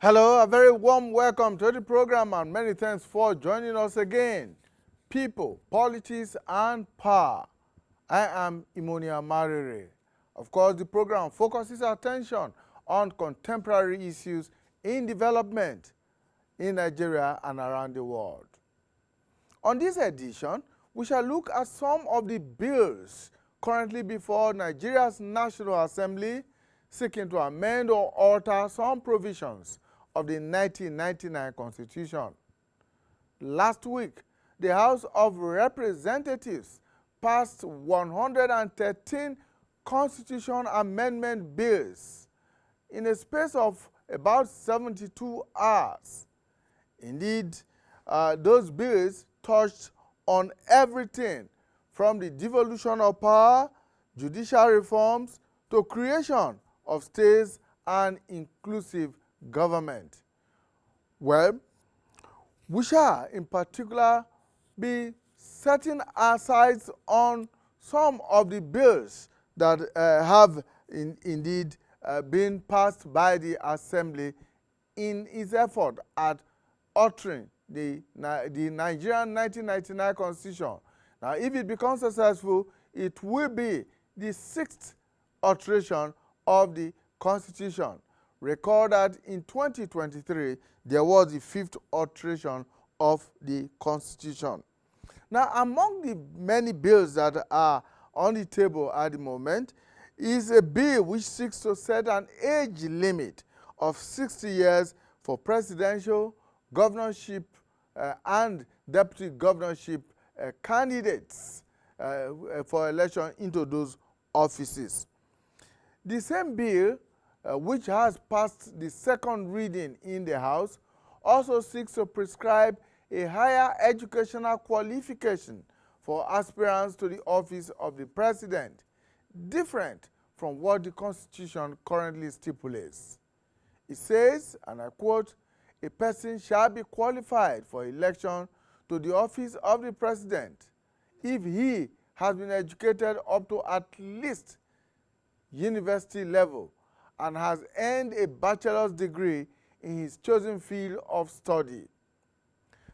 Hello, a very warm welcome to the program and many thanks for joining us again. People, politics and power. I am Imonia Marire. Of course, the program focuses attention on contemporary issues in development in Nigeria and around the world. On this edition, we shall look at some of the bills currently before Nigeria's National Assembly seeking to amend or alter some provisions of the 1999 Constitution. Last week, the House of Representatives passed 113 constitution amendment bills in a space of about 72 hours. Indeed, those bills touched on everything from the devolution of power, judicial reforms, to creation of states and inclusive government. Well, we shall in particular be setting our sights on some of the bills that have indeed been passed by the Assembly in its effort at altering the Nigerian 1999 Constitution. Now, if it becomes successful, it will be the 6th alteration of the Constitution. Recall that in 2023, there was the 5th alteration of the Constitution. Now, among the many bills that are on the table at the moment is a bill which seeks to set an age limit of 60 years for presidential, governorship, and deputy governorship candidates for election into those offices. The same bill, which has passed the second reading in the House, also seeks to prescribe a higher educational qualification for aspirants to the office of the president, different from what the Constitution currently stipulates. It says, and I quote, "A person shall be qualified for election to the office of the president if he has been educated up to at least university level and has earned a bachelor's degree in his chosen field of study."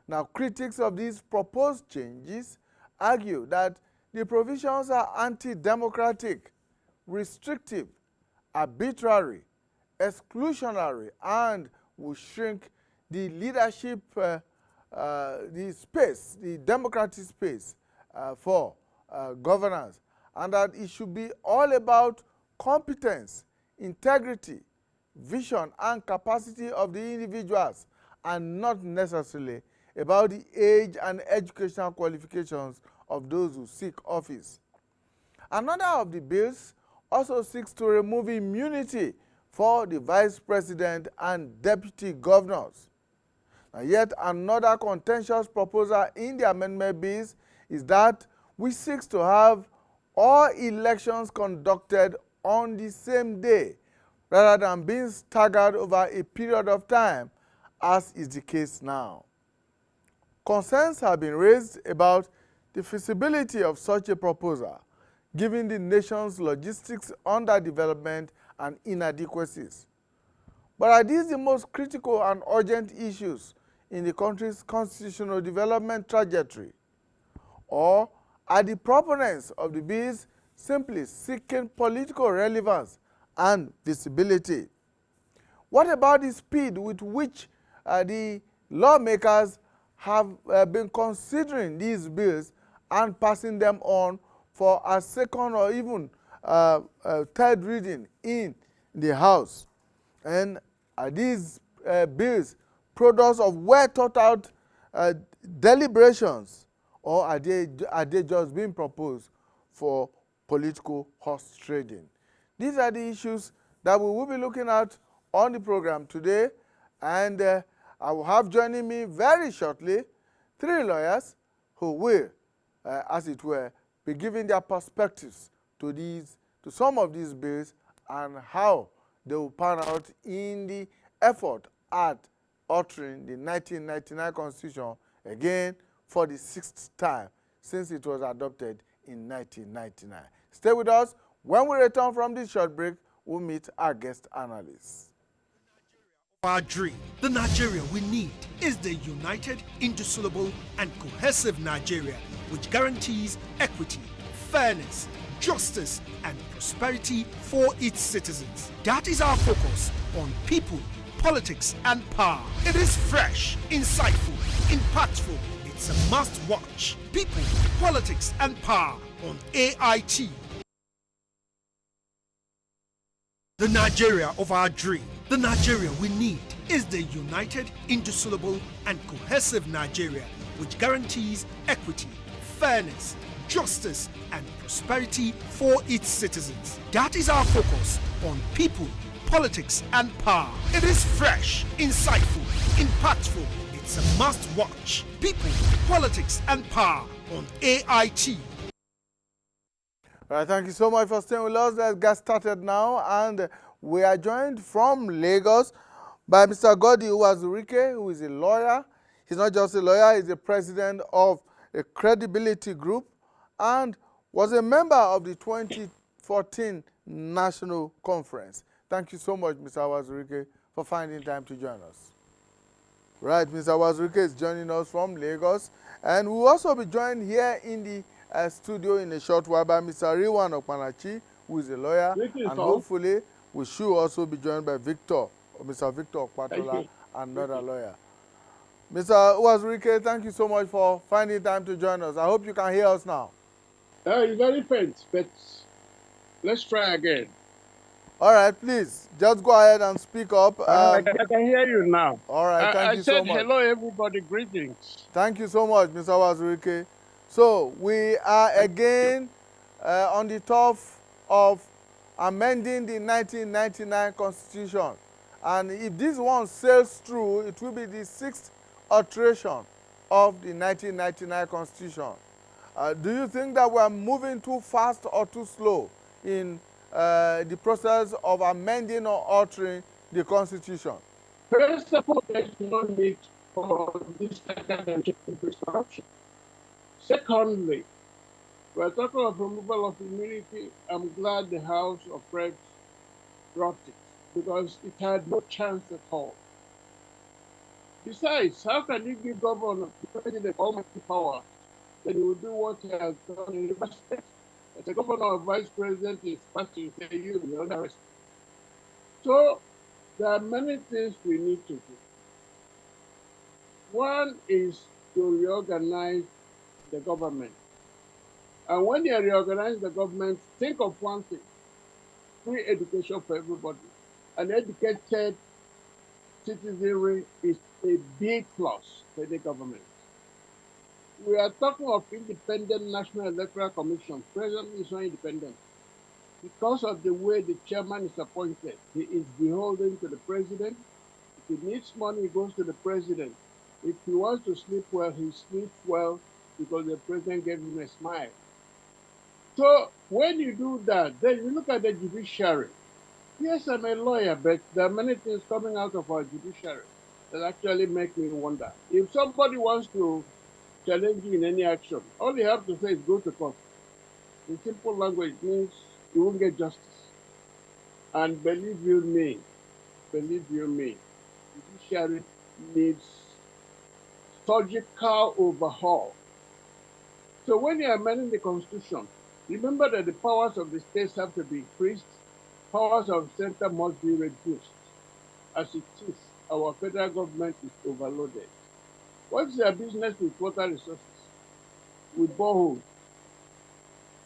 Now, critics of these proposed changes argue that the provisions are anti-democratic, restrictive, arbitrary, exclusionary, and will shrink the leadership, the democratic space for governance, and that it should be all about competence, integrity, vision, and capacity of the individuals, and not necessarily about the age and educational qualifications of those who seek office. Another of the bills also seeks to remove immunity for the vice president and deputy governors. Now, yet another contentious proposal in the amendment bills is that which seeks to have all elections conducted on the same day rather than being staggered over a period of time, as is the case now. Concerns have been raised about the feasibility of such a proposal, given the nation's logistics underdevelopment and inadequacies. But are these the most critical and urgent issues in the country's constitutional development trajectory? Or are the proponents of the bills simply seeking political relevance and visibility? What about the speed with which the lawmakers have been considering these bills and passing them on for a second or even third reading in the House? And are these bills products of well thought out deliberations, or are they just being proposed for political horse trading? These are the issues that we will be looking at on the program today, and I will have joining me very shortly 3 lawyers who will, as it were, be giving their perspectives to some of these bills and how they will pan out in the effort at altering the 1999 Constitution again for the 6th time since it was adopted in 1999. Stay with us. When we return from this short break, we'll meet our guest analysts. Our dream, the Nigeria we need, is the united, indissoluble, and cohesive Nigeria which guarantees equity, fairness, justice, and prosperity for its citizens. That is our focus on people, politics, and power. It is fresh, insightful, impactful. It's a must watch. People, politics, and power on AIT. The Nigeria of our dream, the Nigeria we need, is the united, indissoluble, and cohesive Nigeria which guarantees equity, fairness, justice, and prosperity for its citizens. That is our focus on people, politics, and power. It is fresh, insightful, impactful. It's a must watch. People, politics, and power on AIT. All right, thank you so much for staying with us. Let's get started now. And we are joined from Lagos by Mr. Godi Uwazurike, who is a lawyer. He's not just a lawyer, he's the president of a credibility group and was a member of the 2014 National Conference. Thank you so much, Mr. Uwazurike, for finding time to join us. Right, Mr. Uwazurike is joining us from Lagos. And we'll also be joined here in the studio in a short while by Mr. Riwan Okpanachi, who is a lawyer, and hopefully we should also be joined by Mr. Victor Okpatola, another lawyer. Mr. Uwazurike, thank you so much for finding time to join us. I hope you can hear us now. It's very faint, but let's try again. All right, please, just go ahead and speak up. I can hear you now. All right, thank you so much. I said hello, everybody, greetings. Thank you so much, Mr. Uwazurike. So we are again on the top of amending the 1999 Constitution. And if this one sails through, it will be the 6th alteration of the 1999 Constitution. Do you think that we are moving too fast or too slow in the process of amending or altering the Constitution? First of all, there is no need for this kind of instruction. Secondly, we're talking of removal of immunity. I'm glad the House of Reps dropped it because it had no chance at all. Besides, how can you give governor the president almighty power that he will do what he has done in the state? As a governor or vice president is supposed to say you're under arrest. So there are many things we need to do. One is to reorganize the government. And when you reorganize the government, think of one thing: free education for everybody. An educated citizenry is a big plus for the government. We are talking of independent National Electoral Commission. Presently, it's not independent. Because of the way the chairman is appointed, he is beholden to the president. If he needs money, he goes to the president. If he wants to sleep well, he sleeps well because the president gave him a smile. So when you do that, then you look at the judiciary. Yes, I'm a lawyer, but there are many things coming out of our judiciary that actually make me wonder. If somebody wants to challenge you in any action, all you have to say is go to court. In simple language, it means you won't get justice. And believe you me, judiciary needs surgical overhaul. So when you're amending the Constitution, remember that the powers of the states have to be increased, powers of the center must be reduced. As it is, our federal government is overloaded. What's their business with water resources, with boreholes?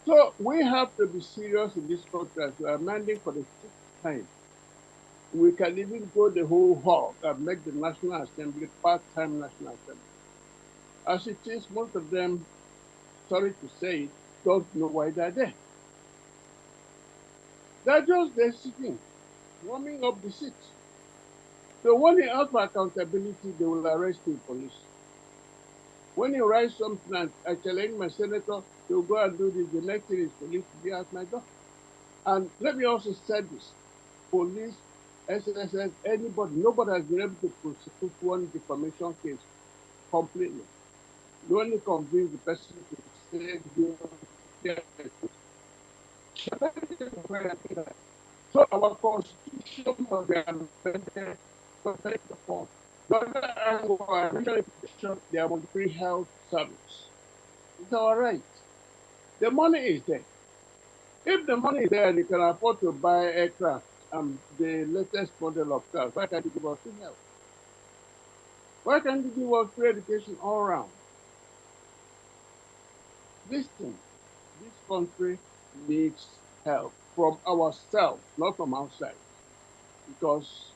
So we have to be serious in this country as we are amending for the 6th time. We can even go the whole hog and make the National Assembly part-time National Assembly. As it is, most of them, sorry to say it, don't know why they're there. They're just there sitting, warming up the seat. So when you ask for accountability, they will arrest you, police. When you write something and I challenge my senator, they'll go and do this. The next thing is police to be at my door. And let me also say this: police, SSS, anybody, nobody has been able to prosecute one defamation case completely. You only convince the person to say so our constitution must be amended protect the poor. The other angle, I mentioned education, there must be health service. It's our right. The money is there. If the money is there and you can afford to buy aircraft and the latest model of cars, why can't you give us free health? Why can't you give us free education all around? This thing, this country needs help from ourselves, not from outside, because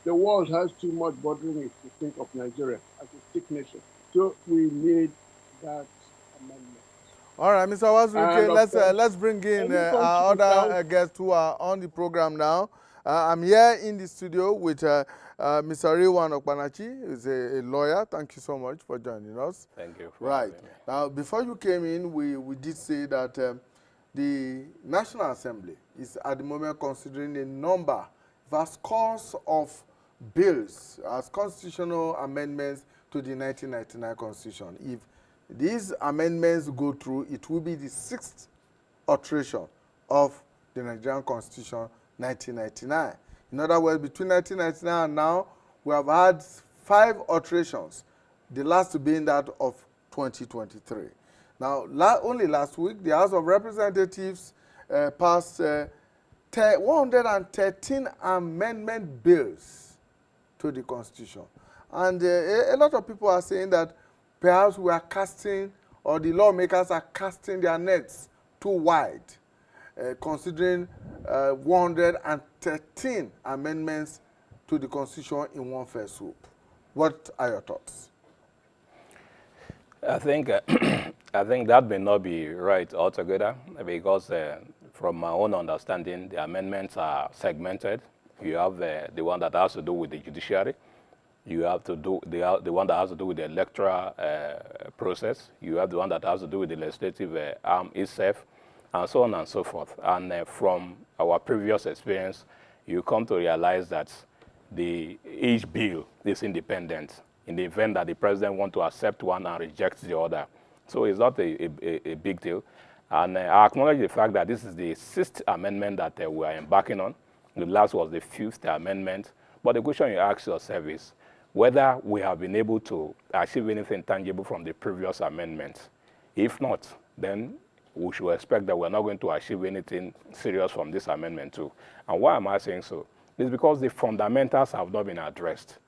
the world has too much bothering it to think of Nigeria as a sick nation. So we need that amendment. All right, Mr. And Wazirike, of course, let's bring in any country our without other guests who are on the program now. I'm here in the studio with Mr. Rewan Okpanachi, who's a lawyer. Thank you so much for joining us. Thank you. Right. Now, before you came in, we did say that the National Assembly is at the moment considering a number, vast scores of bills as constitutional amendments to the 1999 Constitution. If these amendments go through, it will be the 6th alteration of the Nigerian Constitution 1999. In other words, between 1999 and now, we have had 5 alterations, the last being that of 2023. Now, only last week, the House of Representatives passed 113 amendment bills to the Constitution. And a lot of people are saying that perhaps we are casting, or the lawmakers are casting their nets too wide, considering 113 amendments to the Constitution in one fell swoop. What are your thoughts? I think I think that may not be right altogether, because from my own understanding, the amendments are segmented. You have the one that has to do with the judiciary. You have to do the one that has to do with the electoral process. You have the one that has to do with the legislative arm itself, and so on and so forth. And from our previous experience, you come to realize that each bill is independent in the event that the president wants to accept one and reject the other. So it's not a big deal. And I acknowledge the fact that this is the 6th amendment that we are embarking on. The last was the 5th amendment. But the question you ask yourself is whether we have been able to achieve anything tangible from the previous amendments. If not, then we should expect that we're not going to achieve anything serious from this amendment too. And why am I saying so? It's because the fundamentals have not been addressed.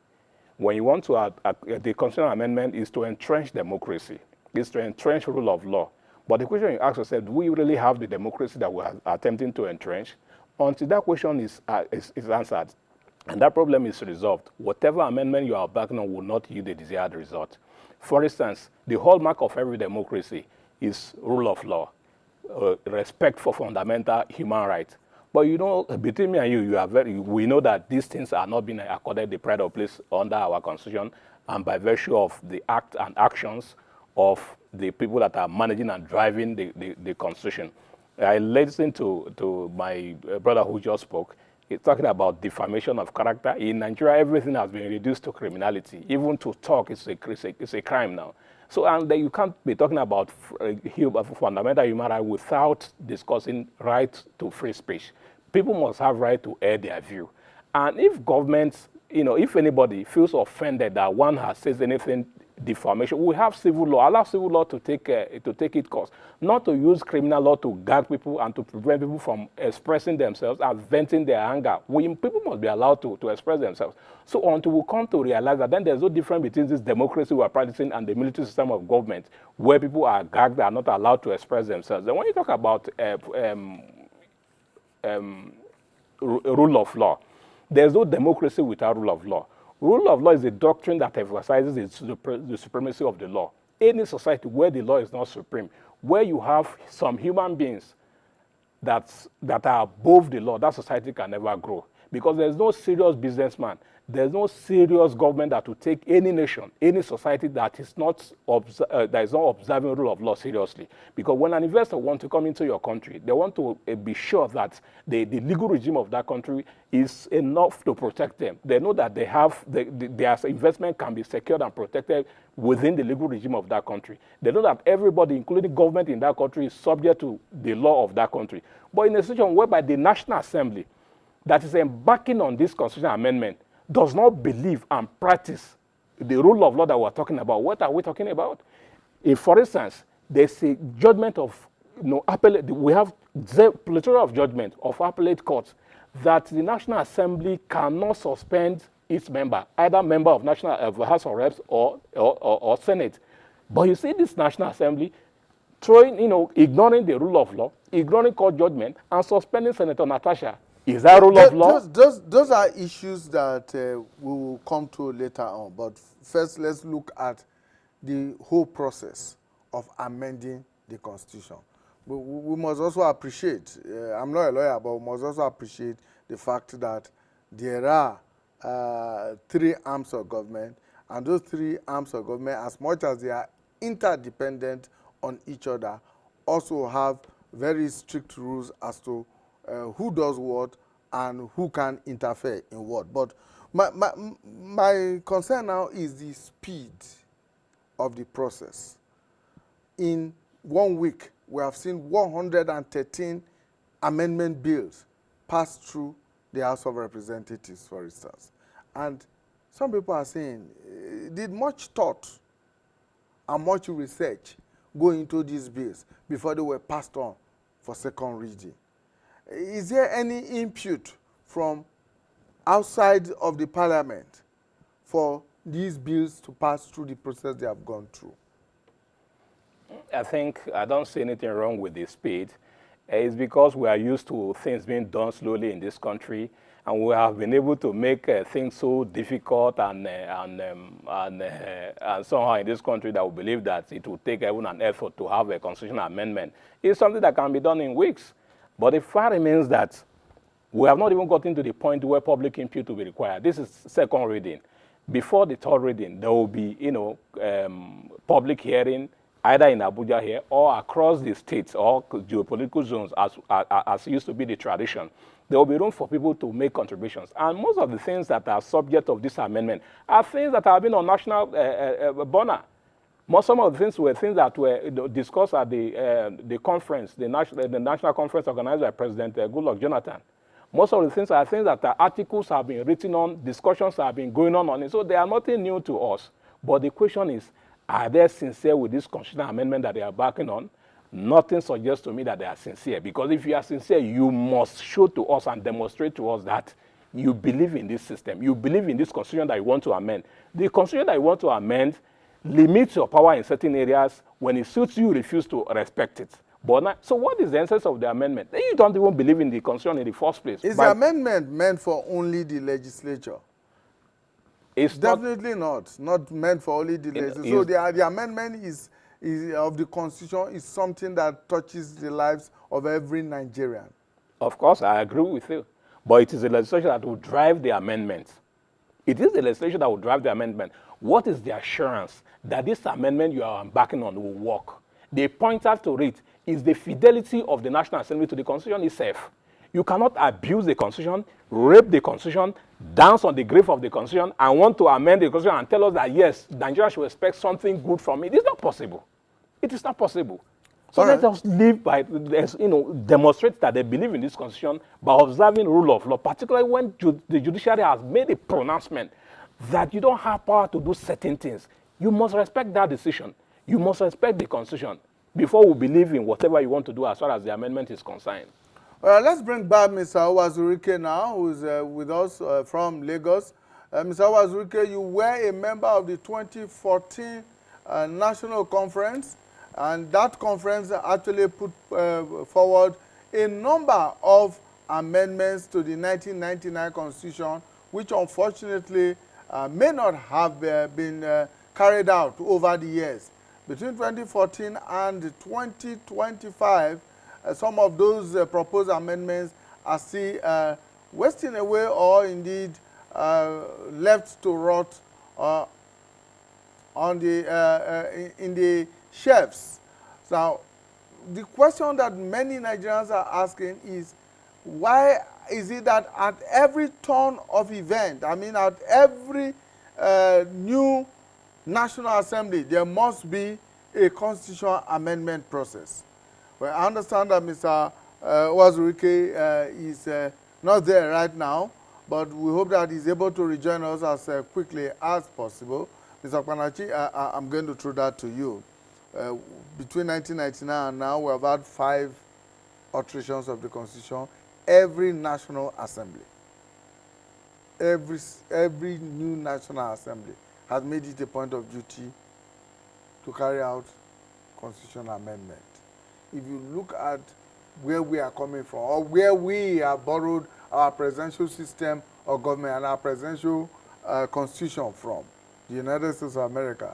When you want to, the constitutional amendment is to entrench democracy. It's to entrench rule of law. But the question you ask yourself, do we really have the democracy that we are attempting to entrench? Until that question is answered, and that problem is resolved, whatever amendment you are backing on will not yield the desired result. For instance, the hallmark of every democracy is rule of law, respect for fundamental human rights. But you know, between me and you, we know that these things are not being accorded the pride of place under our Constitution, and by virtue of the act and actions of the people that are managing and driving the Constitution. I listened to my brother who just spoke. He's talking about defamation of character. In Nigeria, everything has been reduced to criminality. Even to talk is a crime now. So, and you can't be talking about fundamental human rights without discussing right to free speech. People must have right to air their view. And if governments, if anybody feels offended that one has said anything defamation, we have civil law. Allow civil law to take its course, not to use criminal law to gag people and to prevent people from expressing themselves and venting their anger. People must be allowed to express themselves. So until we come to realize that then there's no difference between this democracy we are practicing and the military system of government, where people are gagged and are not allowed to express themselves. Then when you talk about rule of law, there's no democracy without rule of law. Rule of law is a doctrine that emphasizes the supremacy of the law. Any society where the law is not supreme, where you have some human beings that are above the law, that society can never grow. Because there's no serious businessman, there's no serious government that will take any nation, any society that is not observing rule of law seriously. Because when an investor wants to come into your country, they want to be sure that the legal regime of that country is enough to protect them. They know that their investment can be secured and protected within the legal regime of that country. They know that everybody, including government in that country, is subject to the law of that country. But in a situation whereby the National Assembly that is embarking on this constitutional amendment does not believe and practice the rule of law that we're talking about, what are we talking about? If, for instance, there's a judgment of, appellate, we have the plethora of judgment of appellate courts that the National Assembly cannot suspend its member, either member of National House of Reps or Senate. But you see this National Assembly throwing, ignoring the rule of law, ignoring court judgment, and suspending Senator Natasha. Is that rule of law? Those are issues that we will come to later on. But first, let's look at the whole process of amending the Constitution. We must also appreciate, I'm not a lawyer, but we must also appreciate the fact that there are three arms of government, and those three arms of government, as much as they are interdependent on each other, also have very strict rules as to who does what and who can interfere in what. But my concern now is the speed of the process. In 1 week, we have seen 113 amendment bills pass through the House of Representatives, for instance. And some people are saying, did much thought and much research go into these bills before they were passed on for second reading? Is there any input from outside of the parliament for these bills to pass through the process they have gone through? I don't see anything wrong with the speed. It's because we are used to things being done slowly in this country, and we have been able to make things so difficult and somehow in this country that we believe that it will take even an effort to have a constitutional amendment. It's something that can be done in weeks. But the fact remains that we have not even gotten to the point where public input will be required. This is second reading. Before the third reading, there will be, public hearing, either in Abuja here or across the states or geopolitical zones, as used to be the tradition. There will be room for people to make contributions. And most of the things that are subject of this amendment are things that have been on national burner. Some of the things were things that were discussed at the conference, the national conference organized by President Goodluck Jonathan. Most of the things are things that articles have been written on, discussions have been going on it, so they are nothing new to us. But the question is, are they sincere with this constitutional amendment that they are backing on? Nothing suggests to me that they are sincere, because if you are sincere, you must show to us and demonstrate to us that you believe in this system, you believe in this constitution that you want to amend. The constitution that you want to amend limits your power in certain areas. When it suits you, refuse to respect it. But so what is the essence of the amendment? Then you don't even believe in the constitution in the first place. Is the amendment meant for only the legislature? It's definitely not meant for only the legislature. So the amendment is of the constitution is something that touches the lives of every Nigerian. Of course, I agree with you. But it is the legislation that will drive the amendment. It is the legislation that will drive the amendment. What is the assurance that this amendment you are embarking on will work? The pointer to it is the fidelity of the National Assembly to the Constitution itself. You cannot abuse the Constitution, rape the Constitution, dance on the grave of the Constitution, and want to amend the Constitution and tell us that, yes, Nigeria should expect something good from it. It's not possible. It is not possible. So let us live by, demonstrate that they believe in this Constitution by observing rule of law, particularly when the judiciary has made a pronouncement that you don't have power to do certain things. You must respect that decision. You must respect the Constitution before we believe in whatever you want to do as far as the amendment is concerned. Let's bring back Mr. Owazurike now, who is with us from Lagos. Mr. Owazurike, you were a member of the 2014 National Conference, and that conference actually put forward a number of amendments to the 1999 Constitution, which unfortunately may not have been carried out over the years. Between 2014 and 2025, some of those proposed amendments are still wasting away or indeed left to rot in the shelves. So the question that many Nigerians are asking is, why is it that at every turn of event, at every new National Assembly, there must be a constitutional amendment process? Well, I understand that Mr. Owazurike is not there right now, but we hope that he's able to rejoin us as quickly as possible. Mr. Kwanachi, I'm going to throw that to you. Between 1999 and now, we have had 5 alterations of the Constitution. Every National Assembly, every new National Assembly has made it a point of duty to carry out constitutional amendment. If you look at where we are coming from, or where we have borrowed our presidential system of government and our presidential constitution from, the United States of America,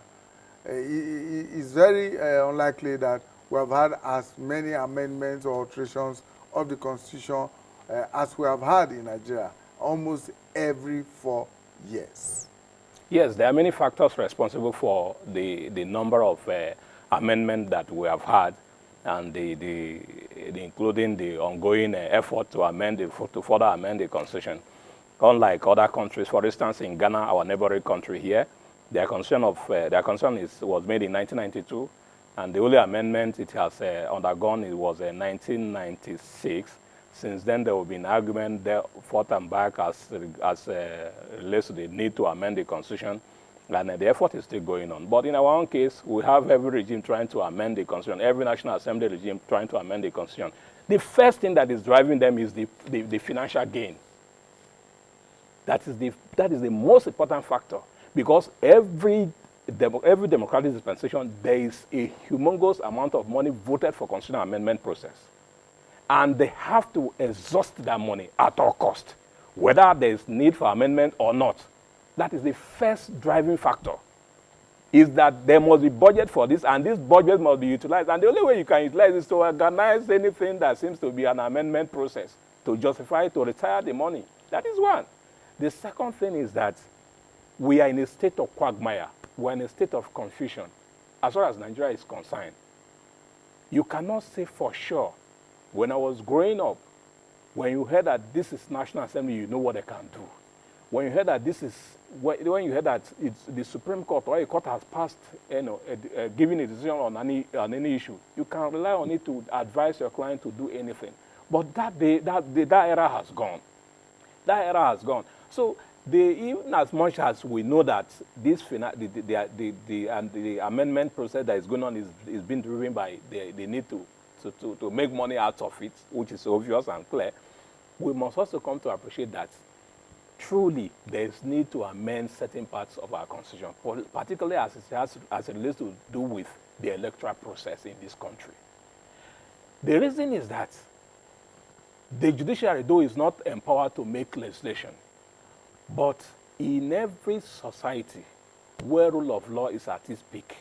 it's very unlikely that we have had as many amendments or alterations of the constitution as we have had in Nigeria, almost every 4 years. Yes, there are many factors responsible for the number of amendments that we have had, and including the ongoing effort to further amend the Constitution. Unlike other countries, for instance, in Ghana, our neighboring country here, their Constitution was made in 1992, and the only amendment it has undergone was 1996. Since then, there will be an argument there, forth and back as relates to the need to amend the Constitution, and the effort is still going on. But in our own case, we have every regime trying to amend the Constitution, every National Assembly regime trying to amend the Constitution. The first thing that is driving them is the financial gain. That is the most important factor, because every democratic dispensation, there is a humongous amount of money voted for constitutional amendment process. And they have to exhaust that money at all cost, whether there is need for amendment or not. That is the first driving factor, is that there must be budget for this, and this budget must be utilized. And the only way you can utilize is to organize anything that seems to be an amendment process, to justify, to retire the money. That is one. The second thing is that we are in a state of quagmire. We are in a state of confusion as far as Nigeria is concerned. You cannot say for sure. When I was growing up, when you heard that this is National Assembly, you know what they can do. When you heard that it's the Supreme Court or a court has passed, giving a decision on any issue, you can rely on it to advise your client to do anything. But that era has gone. That era has gone. So even as much as we know that the amendment process that is going on is being driven by the need to make money out of it, which is obvious and clear, we must also come to appreciate that truly there is need to amend certain parts of our Constitution, particularly as it relates to do with the electoral process in this country. The reason is that the judiciary, though, is not empowered to make legislation, but in every society where rule of law is at its peak,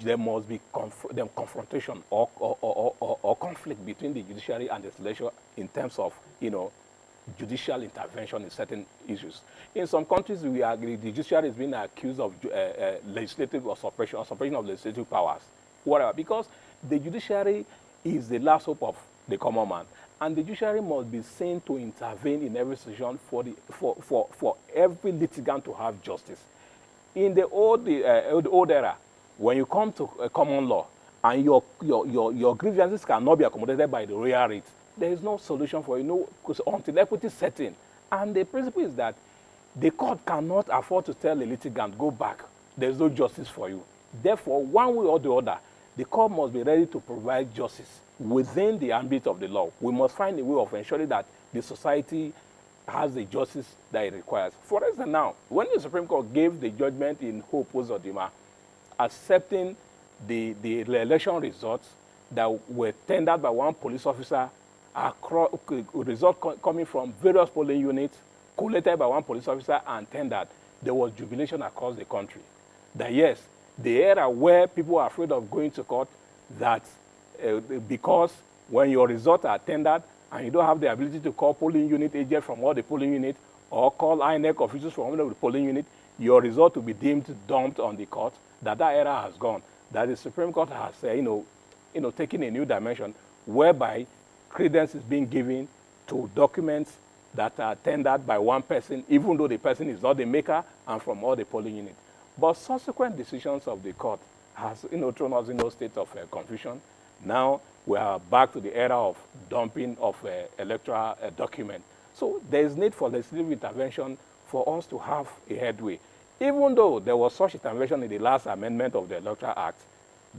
there must be confrontation or conflict between the judiciary and the legislature in terms of, judicial intervention in certain issues. In some countries, the judiciary is being accused of legislative or suppression of legislative powers, whatever, because the judiciary is the last hope of the common man, and the judiciary must be seen to intervene in every situation for every litigant to have justice. In the old era, when you come to a common law and your grievances cannot be accommodated by the royal writ, there is no solution for you, until equity set in. And the principle is that the court cannot afford to tell a litigant, go back, there is no justice for you. Therefore, one way or the other, the court must be ready to provide justice within the ambit of the law. We must find a way of ensuring that the society has the justice that it requires. For instance, now, when the Supreme Court gave the judgment in Hope Uzodinma, accepting the election results that were tendered by one police officer, results coming from various polling units, collated by one police officer and tendered, there was jubilation across the country. That yes, the era where people are afraid of going to court, that because when your results are tendered and you don't have the ability to call polling unit agents from all the polling units or call INEC officials from all the polling unit, your result will be deemed dumped on the court, that era has gone. That the Supreme Court has, taken a new dimension whereby credence is being given to documents that are tendered by one person, even though the person is not the maker, and from all the polling units. But subsequent decisions of the court has, thrown us in a state of confusion. Now we are back to the era of dumping of electoral documents. So there is need for legislative intervention for us to have a headway. Even though there was such intervention in the last amendment of the Electoral Act,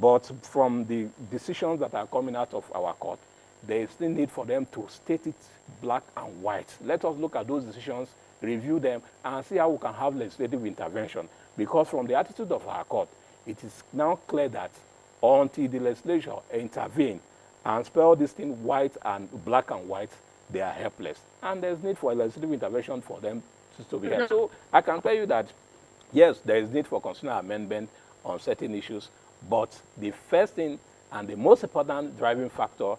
but from the decisions that are coming out of our court, there is still need for them to state it black and white. Let us look at those decisions, review them, and see how we can have legislative intervention. Because from the attitude of our court, it is now clear that until the legislature intervene and spell this thing white and black and white, they are helpless. And there's need for a legislative intervention for them to be heard. So I can tell you that, yes, there is need for constitutional amendment on certain issues, but the first thing and the most important driving factor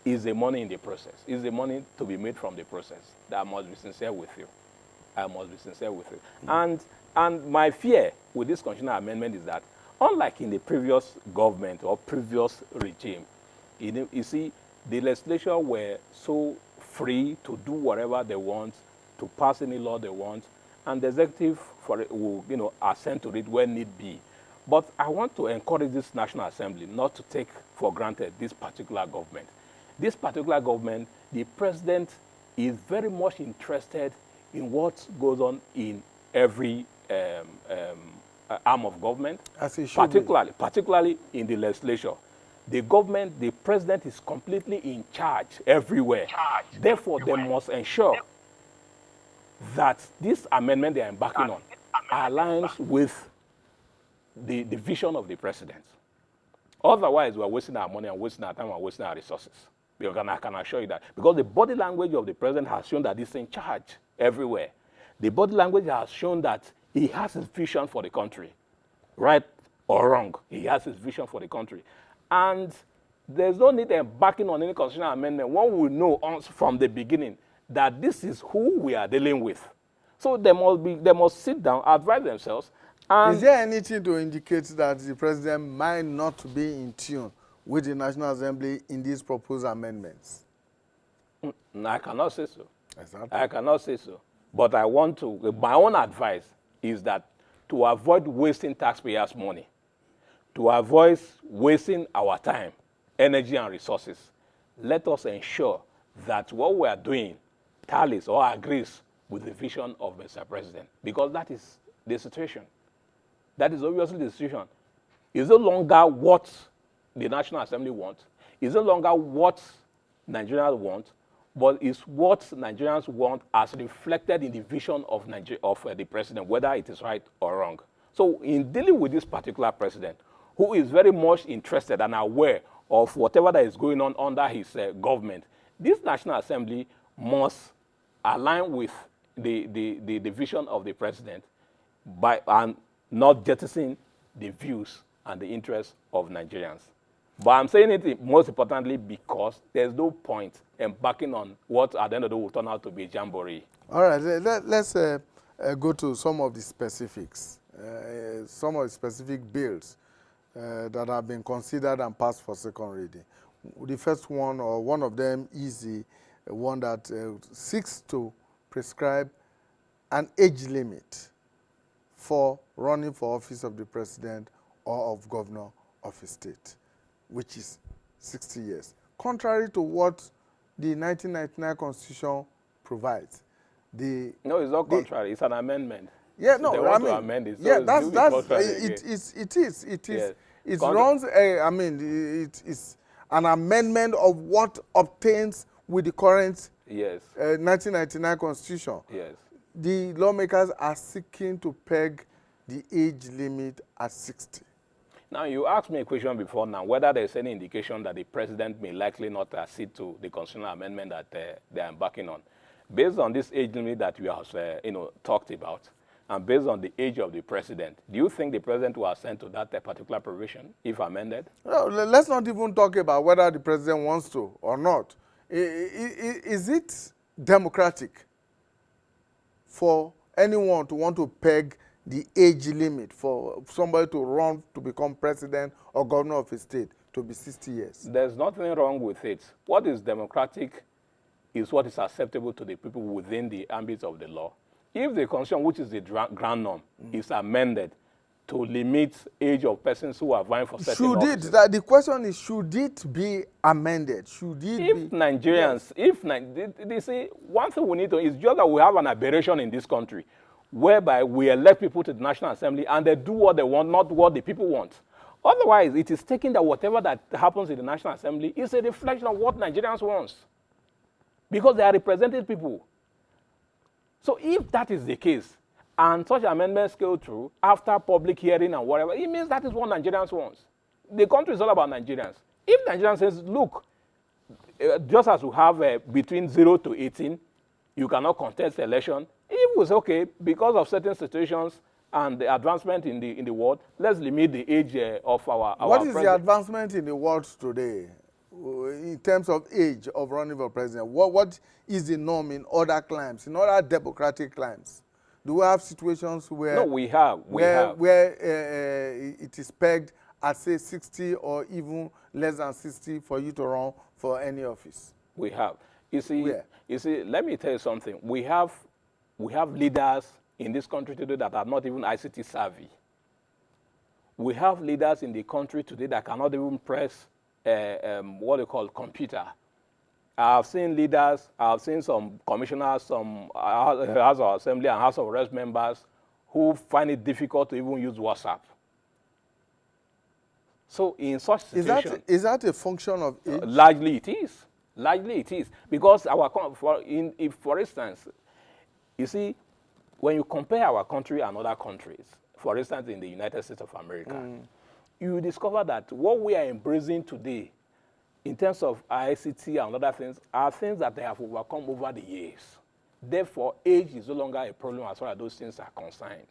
is the money in the process, is the money to be made from the process. That I must be sincere with you. I must be sincere with you. And my fear with this constitutional amendment is that, unlike in the previous government or previous regime, you see, the legislature were so free to do whatever they want, to pass any law they want, and the executive will, assent to it when need be. But I want to encourage this National Assembly not to take for granted this particular government. This particular government, the president is very much interested in what goes on in every arm of government, As it should be. particularly in the legislature. The government, the president is completely in charge everywhere. Therefore, they must ensure that this amendment they are embarking on aligns with the vision of the president. Otherwise, we are wasting our money and wasting our time and wasting our resources. Because I can assure you that. Because the body language of the president has shown that he's in charge everywhere. The body language has shown that he has his vision for the country. Right or wrong, he has his vision for the country. And there's no need embarking on any constitutional amendment. One will know from the beginning that this is who we are dealing with. So they must sit down, advise themselves. And is there anything to indicate that the president might not be in tune with the National Assembly in these proposed amendments? I cannot say so. Exactly. I cannot say so. But I want to, my own advice is that to avoid wasting taxpayers' money, to avoid wasting our time, energy, and resources, let us ensure that what we are doing tallies or agrees with the vision of Mr. President, because that is the situation. That is obviously the situation. It's no longer what the National Assembly wants. It's no longer what Nigerians want, but it's what Nigerians want as reflected in the vision of the president, whether it is right or wrong. So in dealing with this particular president, who is very much interested and aware of whatever that is going on under his government, this National Assembly must align with the vision of the president and not jettison the views and the interests of Nigerians. But I'm saying it most importantly because there's no point embarking on what at the end of the day will turn out to be a jamboree. All right, let's go to some of the specifics, some of the specific bills that have been considered and passed for second reading. The first one, or one of them, is the one that seeks to prescribe an age limit for running for office of the president or of governor of a state, which is 60 years. Contrary to what the 1999 Constitution provides. No, it's not contrary. It's an amendment. Yeah, So no, they I want mean, to amend it. So yeah, it's it is. Yes. It runs it is an amendment of what obtains with the current Yes. 1999 Constitution. Yes. The lawmakers are seeking to peg the age limit at 60. Now, you asked me a question before now, whether there's any indication that the president may likely not accede to the constitutional amendment that they are embarking on. Based on this age limit that we have talked about, and based on the age of the president, do you think the president will assent to that particular provision if amended? No, let's not even talk about whether the president wants to or not. Is it democratic for anyone to want to peg the age limit for somebody to run to become president or governor of a state to be 60 years? There's nothing wrong with it. What is democratic is what is acceptable to the people within the ambit of the law. If the constitution, which is the ground norm, is amended to limit age of persons who are vying for certain Should offices. the question is, should it be amended? Should it If be? Nigerians, they say one thing we need to is just that we have an aberration in this country, whereby we elect people to the National Assembly and they do what they want, not what the people want. Otherwise, it is taking that whatever that happens in the National Assembly is a reflection of what Nigerians want, because they are represented people. So if that is the case, and such amendments go through after public hearing and whatever, it means that is what Nigerians want. The country is all about Nigerians. If Nigerians says, look, just as we have between 0 to 18, you cannot contest the election, it was okay, because of certain situations and the advancement in the world, let's limit the age of our What is president. the advancement in the world today in terms of age of running for president? What is the norm in other climes, in other democratic climes? Do we have situations where No, we have. where it is pegged at, say, 60 or even less than 60 for you to run for any office? We have. You see, Where? let me tell you something. We have leaders in this country today that are not even ICT savvy. We have leaders in the country today that cannot even press what they call computer. I've seen leaders, I've seen some commissioners, some House of Assembly and House of Reps members who find it difficult to even use WhatsApp. So in such situation, Is that a function of age? largely it is. Largely it is. Because for instance, you see, when you compare our country and other countries, for instance, in the United States of America, you discover that what we are embracing today in terms of ICT and other things are things that they have overcome over the years. Therefore, age is no longer a problem as far as those things are concerned.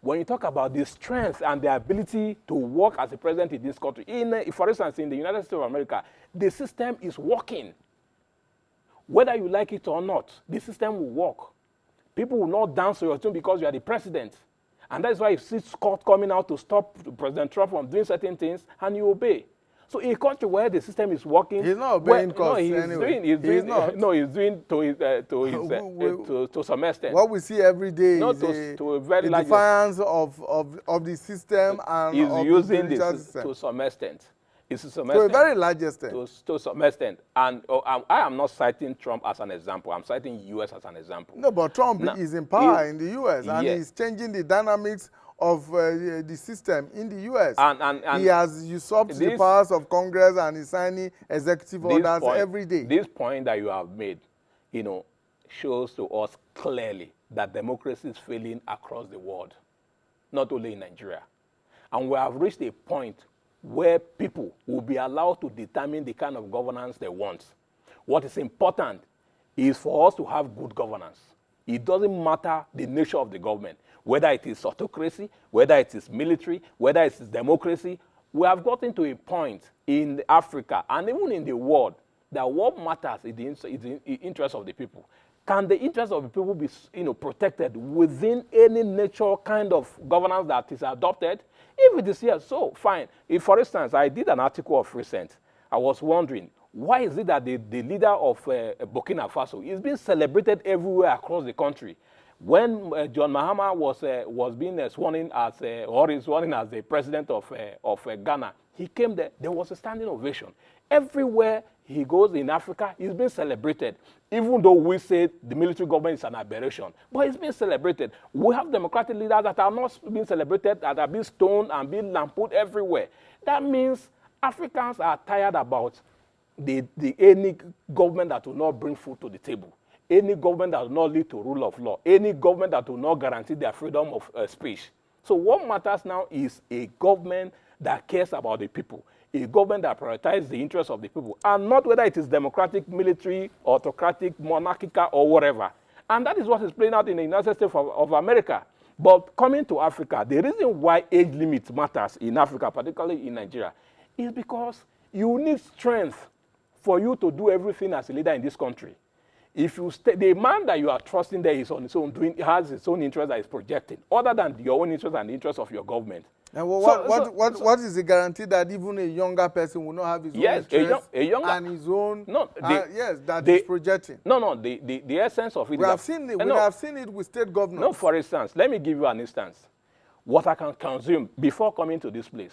When you talk about the strength and the ability to work as a president in this country, for instance, in the United States of America, the system is working. Whether you like it or not, the system will work. People will not dance to your tune because you are the president. And that's why you see Scott coming out to stop President Trump from doing certain things, and you obey. So in a country where the system is working, He's not obeying cause anyway. He's doing not. to some extent. What we see every day Not is to a very a large defiance of the system and He's of using the judicial this system. to some extent. It's to some To a extent. very large extent. To some extent. And I am not citing Trump as an example. I'm citing U.S. as an example. No, but Trump Now, is in power in the U.S. and yes. he's changing the dynamics of the system in the U.S. And he has usurped the powers of Congress and is signing executive orders every day. This point that you have made, shows to us clearly that democracy is failing across the world, not only in Nigeria. And we have reached a point where people will be allowed to determine the kind of governance they want. What is important is for us to have good governance. It doesn't matter the nature of the government, whether it is autocracy, whether it is military, whether it is democracy. We have gotten to a point in Africa and even in the world that what matters is the interest of the people. Can the interest of the people be protected within any nature kind of governance that is adopted? If it is here, so fine. If, for instance, I did an article of recent, I was wondering, why is it that the leader of Burkina Faso is being celebrated everywhere across the country? When John Mahama was being sworn in as the president of Ghana, he came there. There was a standing ovation. Everywhere he goes in Africa, he's being celebrated. Even though we say the military government is an aberration, but it's being celebrated. We have democratic leaders that are not being celebrated, that are being stoned and being lampooned everywhere. That means Africans are tired about any government that will not bring food to the table, any government that will not lead to rule of law, any government that will not guarantee their freedom of speech. So what matters now is a government that cares about the people, a government that prioritizes the interests of the people, and not whether it is democratic, military, autocratic, monarchical, or whatever. And that is what is playing out in the United States of America. But coming to Africa, the reason why age limit matters in Africa, particularly in Nigeria, is because you need strength for you to do everything as a leader in this country. If you the man that you are trusting there is on his own has his own interest that is projecting, other than your own interest and the interest of your government. And what is the guarantee that even a younger person will not have his own interest and his own is projecting? No, the essence of it. We have seen it with state governors. No, for instance, let me give you an instance. what I can consume before coming to this place.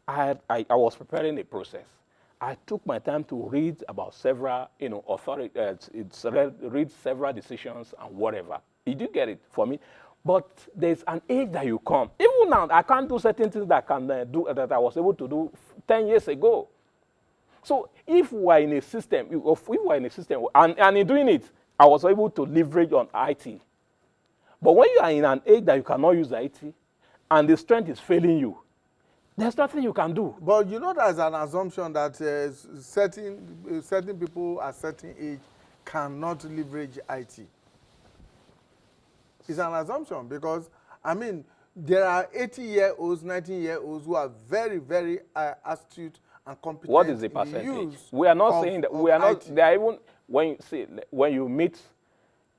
I was preparing a process. I took my time to read about several, read several decisions and whatever. You do get it for me. But there's an age that you come. Even now, I can't do certain things that I can do that I was able to do 10 years ago. So if we are in a system, and in doing it, I was able to leverage on IT. But when you are in an age that you cannot use IT, and the strength is failing you, there's nothing you can do. But you know there's an assumption that certain people at certain age cannot leverage IT. It's an assumption because, I mean, there are 80-year-olds, 19-year-olds who are very, very astute and competent. What is the percentage? We are not saying that. We are not. They are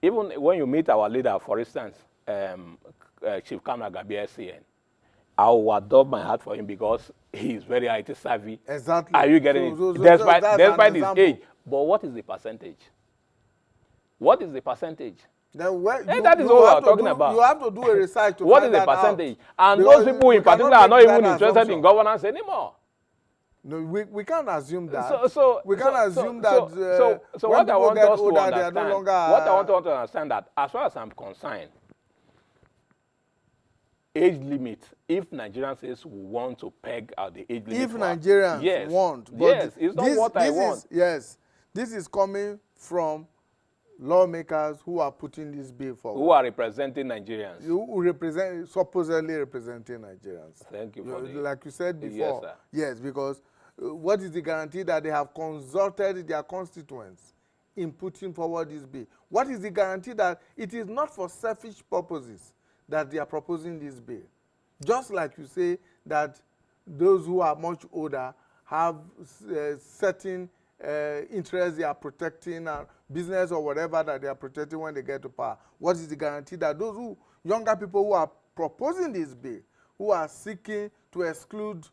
even when you meet our leader, for instance, Chief Kamara Gabi SCN, I will adopt my heart for him because he is very IT savvy. Exactly. Are you getting it? Despite his age. But what is the percentage? What is the percentage? Then that is what we are talking about. You have to do a research to what find is the that percentage? Out. And Because those people in particular are not even interested in governance anymore. No, we can't assume that. We can't assume that. So what I want us to understand, no longer, what I want to understand that, as far as I'm concerned, age limit. If Nigerians says we want to peg out the age limit, if Nigerians want, but yes, it's not what I want. Yes, this is coming from lawmakers who are putting this bill forward. Who are representing Nigerians. Who supposedly representing Nigerians. Thank you for like you said before. Yes, sir. Yes, because what is the guarantee that they have consulted their constituents in putting forward this bill? What is the guarantee that it is not for selfish purposes that they are proposing this bill? Just like you say that those who are much older have certain interests they are protecting, business or whatever that they are protecting when they get to power. What is the guarantee that those younger people who are proposing this bill, who are seeking to exclude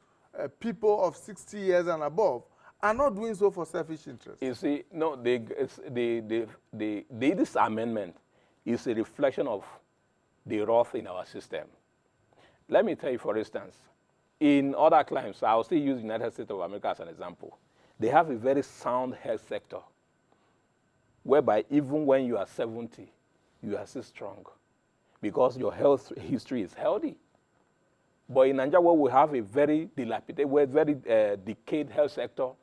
people of 60 years and above, are not doing so for selfish interests? You see, no, this amendment is a reflection of the wrath in our system. Let me tell you, for instance, in other climes, I'll still use the United States of America as an example. They have a very sound health sector, whereby even when you are 70, you are still strong because your health history is healthy. But in Nigeria, where we have a very dilapidated, very decayed health sector,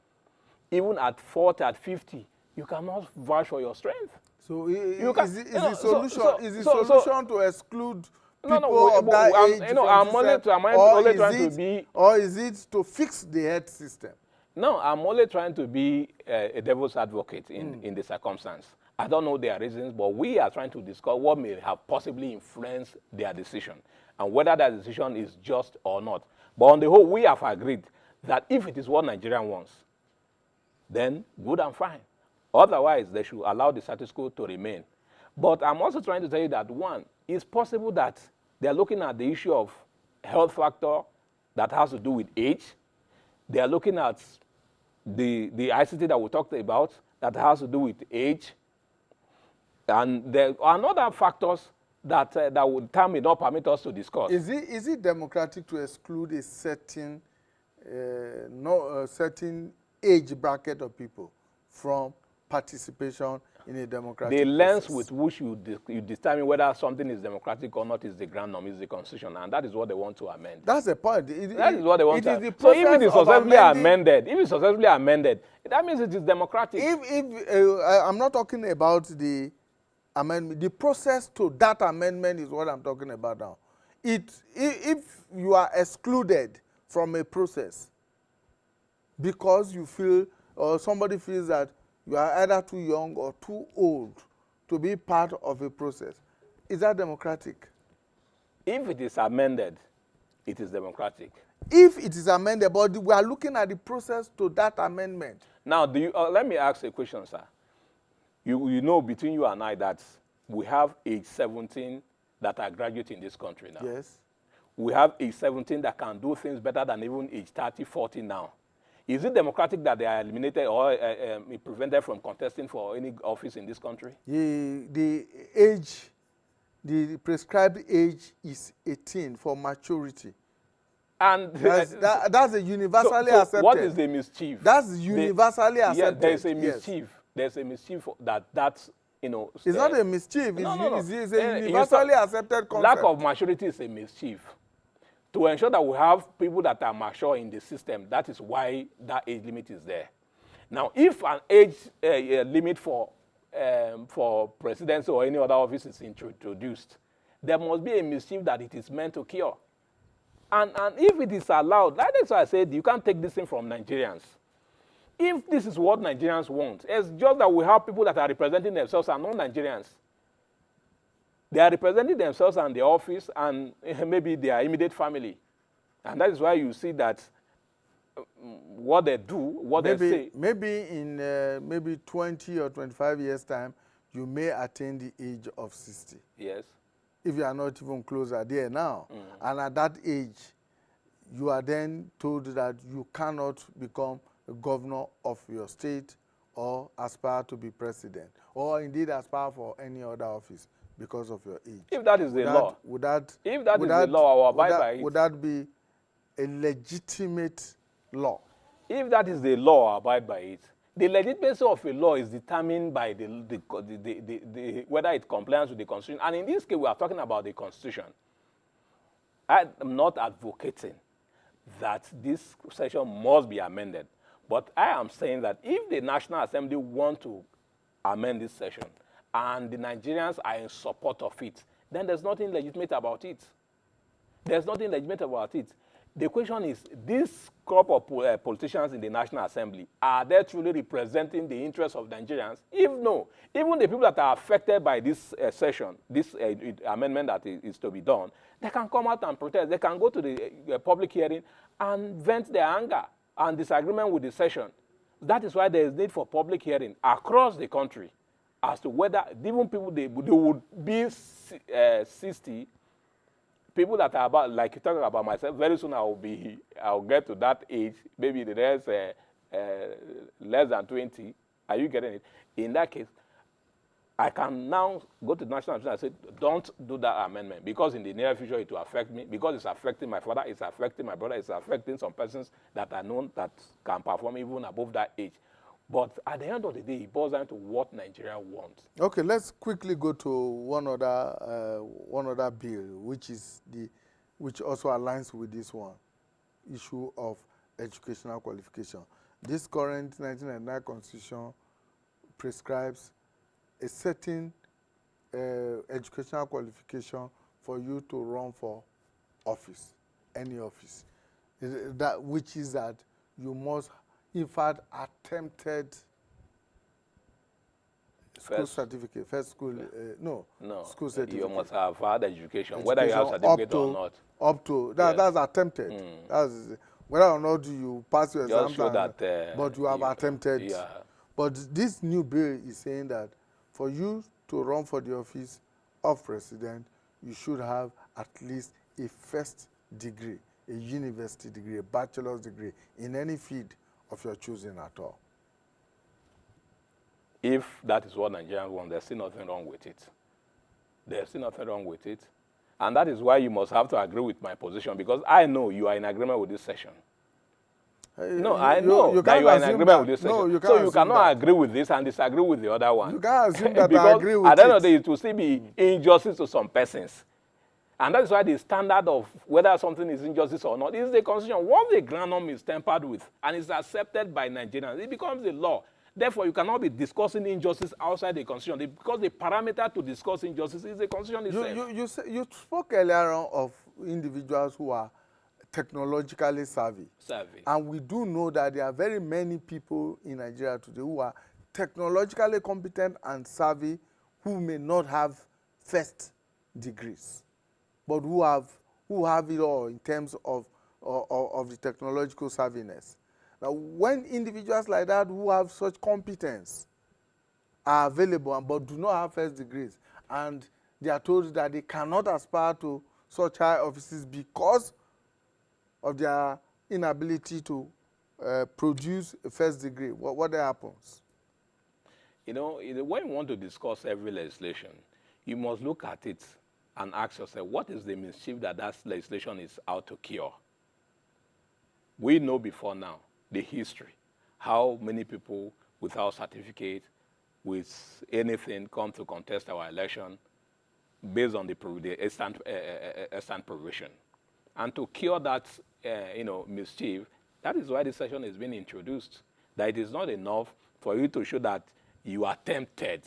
even at 40, at 50, you cannot vouch for your strength. So is the solution to exclude people of that age? Or is it to fix the health system? No, I'm only trying to be a devil's advocate in the circumstance. I don't know their reasons, but we are trying to discuss what may have possibly influenced their decision and whether that decision is just or not. But on the whole, we have agreed that if it is what Nigeria wants, then good and fine. Otherwise, they should allow the status quo to remain. But I'm also trying to tell you that, one, it's possible that they're looking at the issue of health factor that has to do with age. They are looking at the ICT that we talked about that has to do with age. And there are other factors that time may not permit us to discuss. Is it democratic to exclude a certain certain age bracket of people from participation in a democratic The lens process? with which you determine whether something is democratic or not is the ground norm, is the constitution, and that is what they want to amend. That's the point. That is what they want to amend. So if it is successfully amended, that means it is democratic. I'm not talking about the amendment, the process to that amendment is what I'm talking about now. If you are excluded from a process because you feel, or somebody feels that you are either too young or too old to be part of a process, is that democratic? If it is amended, it is democratic. If it is amended, but we are looking at the process to that amendment. Now, let me ask a question, sir. You know, between you and I, that we have age 17 that are graduates in this country now. Yes. We have age 17 that can do things better than even age 30, 40 now. Is it democratic that they are eliminated or prevented from contesting for any office in this country? The age the prescribed age is 18 for maturity. And That's a universally so accepted. what is the mischief? That's universally accepted. Yeah, there's a yes. mischief. There's a mischief that's, you know. It's not a mischief. No. It's a universally accepted concept. Lack of maturity is a mischief. To ensure that we have people that are mature in the system, that is why that age limit is there. Now, if an age limit for presidency or any other office is introduced, there must be a mischief that it is meant to cure. And if it is allowed, like that's why I said you can't take this thing from Nigerians. If this is what Nigerians want, it's just that we have people that are representing themselves and not Nigerians. They are representing themselves and their office and maybe their immediate family. And that is why you see that what they do, what they say. Maybe in maybe 20 or 25 years' time, you may attain the age of 60. Yes. If you are not even closer there now. And at that age, you are then told that you cannot become a governor of your state or aspire to be president, or indeed aspire for any other office because of your age. If that is the law, if that is the law, I will abide by it. Would that be a legitimate law? If that is the law, I abide by it. The legitimacy of a law is determined by whether it complies with the Constitution. And in this case, we are talking about the Constitution. I am not advocating that this section must be amended. But I am saying that if the National Assembly want to amend this section and the Nigerians are in support of it, then there's nothing legitimate about it. There's nothing legitimate about it. The question is, this crop of politicians in the National Assembly, are they truly representing the interests of Nigerians? If no, even the people that are affected by this session, this amendment that is to be done, they can come out and protest. They can go to the public hearing and vent their anger and disagreement with the session. That is why there is need for public hearing across the country as to whether even people, they would be 60, people that are about, like you talking about myself, very soon I'll get to that age, maybe the rest less than 20. Are you getting it? In that case, I can now go to the National Assembly and say, don't do that amendment, because in the near future it will affect me, because it's affecting my father, it's affecting my brother, it's affecting some persons that are known that can perform even above that age. But at the end of the day, it boils down to what Nigeria wants. Okay, let's quickly go to one other bill, which also aligns with this one, issue of educational qualification. This current 1999 Constitution prescribes a certain educational qualification for you to run for office, any office. Which is that you must, in fact, attempted school certificate, first school, no, school certificate. You must have had education, whether you have certificate or not. Up to, that's attempted. That's, whether or not you pass your exams, show that, but you have attempted. Yeah. But this new bill is saying that for you to run for the office of president, you should have at least a first degree, a university degree, a bachelor's degree in any field of your choosing at all. If that is what Nigerians want, there's still nothing wrong with it. There's still nothing wrong with it. And that is why you must have to agree with my position, because I know you are in agreement with this session. No, I know that you are in agreement with this section. No, you can't so you cannot agree with this and disagree with the other one. You can't assume that because I agree with at the end of the day, it will still be injustice to some persons. And that is why the standard of whether something is injustice or not is the Constitution. Once the granum is tempered with and is accepted by Nigerians, it becomes a law. Therefore, you cannot be discussing injustice outside the Constitution, because the parameter to discuss injustice is the Constitution itself. You spoke earlier on of individuals who are technologically savvy. And we do know that there are very many people in Nigeria today who are technologically competent and savvy, who may not have first degrees, but who have it all in terms of the technological savviness. Now, when individuals like that who have such competence are available but do not have first degrees, and they are told that they cannot aspire to such high offices because of their inability to produce a first degree, what happens? You know, when you want to discuss every legislation, you must look at it and ask yourself, what is the mischief that that legislation is out to cure? We know before now the history, how many people without certificate, with anything, come to contest our election based on the instant provision. And to cure that mischief, that is why this session is being introduced. That it is not enough for you to show that you attempted,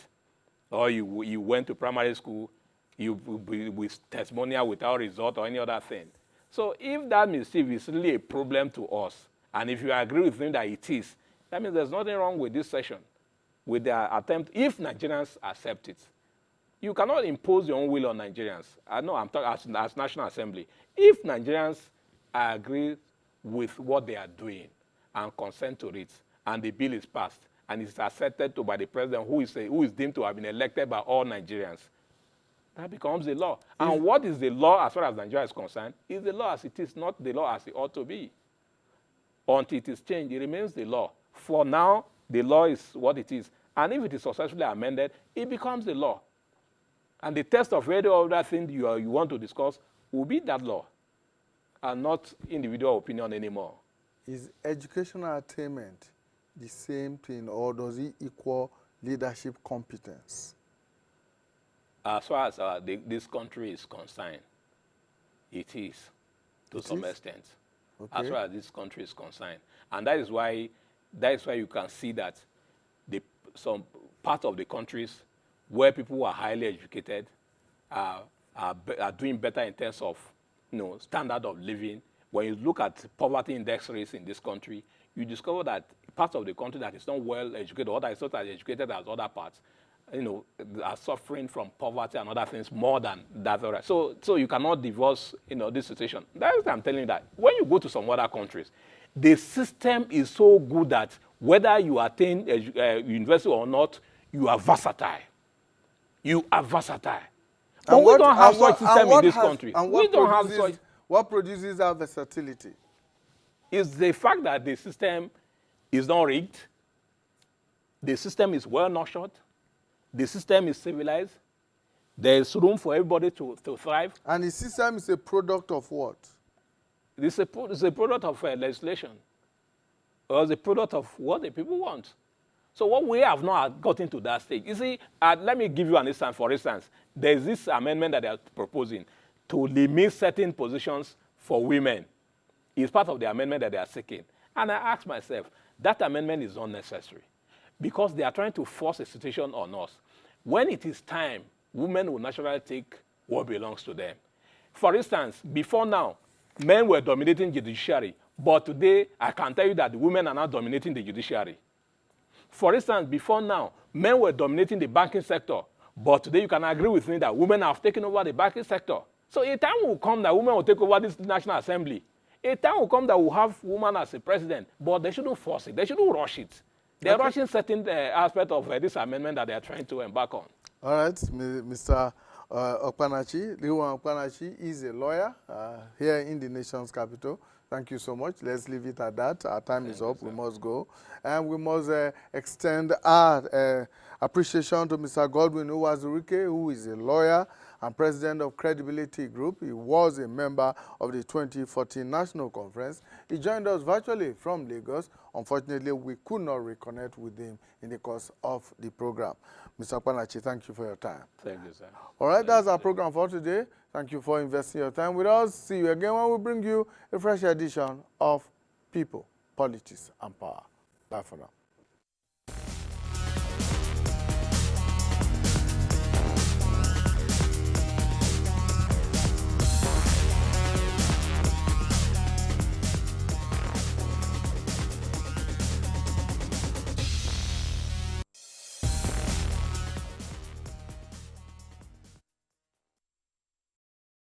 or you went to primary school, with testimonial without result or any other thing. So if that mischief is really a problem to us, and if you agree with me that it is, that means there's nothing wrong with this session, with their attempt, if Nigerians accept it. You cannot impose your own will on Nigerians. I know I'm talking as National Assembly. If Nigerians agree with what they are doing and consent to it, and the bill is passed, and it's accepted to by the president, who is deemed to have been elected by all Nigerians, that becomes the law. And what is the law as far as Nigeria is concerned is the law as it is, not the law as it ought to be. Until it is changed, it remains the law. For now, the law is what it is. And if it is successfully amended, it becomes the law. And the test of any other thing you want to discuss will be that law, and not individual opinion anymore. Is educational attainment the same thing, or does it equal leadership competence? As far as this country is concerned, it is, to some extent. Okay. As far as this country is concerned. And that is why you can see that some part of the countries where people who are highly educated are doing better in terms of standard of living. When you look at poverty index rates in this country, you discover that parts of the country that is not well educated, or that is not as educated as other parts, are suffering from poverty and other things more than that. So you cannot divorce, this situation. That's what I'm telling you, that when you go to some other countries, the system is so good that whether you attain university or not, you are versatile. You are versatile. But we don't have such system in this country. We don't have such. What produces that versatility? Is the fact that the system is not rigged. The system is well nurtured. The system is civilized. There is room for everybody to thrive. And the system is a product of what? It's a product of legislation. Or the product of what the people want. So what we have not gotten to that stage. You see, let me give you an instance. For instance, there's this amendment that they are proposing to limit certain positions for women. It's part of the amendment that they are seeking. And I ask myself, that amendment is unnecessary, because they are trying to force a situation on us. When it is time, women will naturally take what belongs to them. For instance, before now, men were dominating the judiciary, but today I can tell you that the women are now dominating the judiciary. For instance, before now, men were dominating the banking sector, but today you can agree with me that women have taken over the banking sector. So a time will come that women will take over this National Assembly. A time will come that we'll have women as a president, but they shouldn't force it. They shouldn't rush it. They're rushing certain aspects of this amendment that they are trying to embark on. All right, Mr. Okpanachi, Liwan Okpanachi is a lawyer here in the nation's capital. Thank you so much. Let's leave it at that. Our time is up. We must go. And we must extend our appreciation to Mr. Godwin Uwazurike, who is a lawyer and president of Credibility Group. He was a member of the 2014 National Conference. He joined us virtually from Lagos. Unfortunately, we could not reconnect with him in the course of the program. Mr. Okpanachi, thank you for your time. Thank you, sir. All right, that's our program for today. Thank you for investing your time with us. See you again when we bring you a fresh edition of People, Politics, and Power. Bye for now.